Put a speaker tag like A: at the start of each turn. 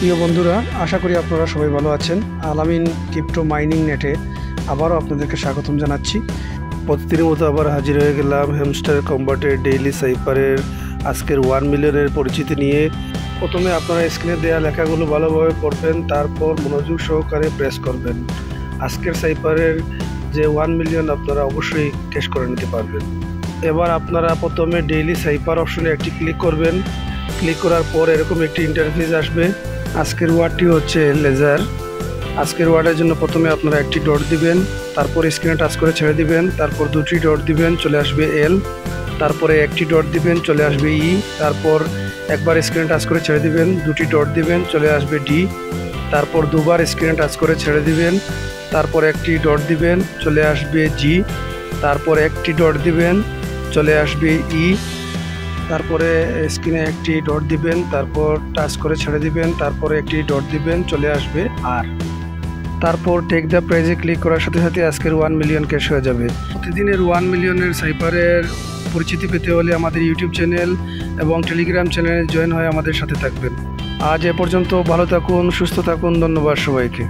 A: প্রিয় বন্ধুরা, আশা করি আপনারা সবাই ভালো আছেন। আলামিন ক্রিপ্টো মাইনিং নেটে আবারও আপনাদেরকে স্বাগতম জানাচ্ছি। প্রতিদিনের মতো আবার হাজির হয়ে গেলাম হ্যামস্টার কম্বাটের ডেইলি সাইফারের আজকের 1 মিলিয়নের পরিচিতি নিয়ে। প্রথমে আপনারা স্ক্রিনে দেওয়া লেখাগুলো ভালোভাবে পড়বেন, তারপর মনোযোগ সহকারে প্রেস করবেন। আজকের সাইফারের যে 1 মিলিয়ন আপনারা অবশ্যই ক্যাশ করে নিতে পারবেন। এবার আপনারা প্রথমে ডেইলি সাইফার অপশনে একটি ক্লিক করবেন। ক্লিক করার পর এরকম একটি ইন্টারফেস আসবে। আজকের ওয়ার্ডটি হচ্ছে লেজার। আজকের ওয়ার্ডের জন্য প্রথমে আপনারা একটি ডট দিবেন, তারপর স্ক্রিনে টাচ করে ছেড়ে দিবেন, তারপর দুটি ডট দিবেন, চলে আসবে এল, তারপরে একটি ডট দিবেন, চলে আসবে ই, তারপর একবার স্ক্রিনে টাচ করে ছেড়ে দিবেন, দুটি ডট দিবেন, চলে আসবে ডি, তারপর দুবার স্ক্রিনে টাচ করে ছেড়ে দিবেন, তারপর একটি ডট দিবেন, চলে আসবে জি, তারপর একটি ডট দিবেন, চলে আসবে ই, তারপরে স্ক্রিনে একটি ডট দিবেন, তারপর টাচ করে ছেড়ে দিবেন, তারপরে একটি ডট দিবেন, চলে আসবে আর, তারপর টেক দ্য প্রাইজে ক্লিক করার সাথে সাথে আজকের 1 মিলিয়ন ক্যাশ হয়ে যাবে। প্রতিদিনের 1 মিলিয়নের সাইফারের পরিচিতি পেতে হলে আমাদের ইউটিউব চ্যানেল এবং টেলিগ্রাম চ্যানেলে জয়েন হয়ে আমাদের সাথে থাকবেন। আজ এ পর্যন্ত, ভালো থাকুন, সুস্থ থাকুন, ধন্যবাদ সবাইকে।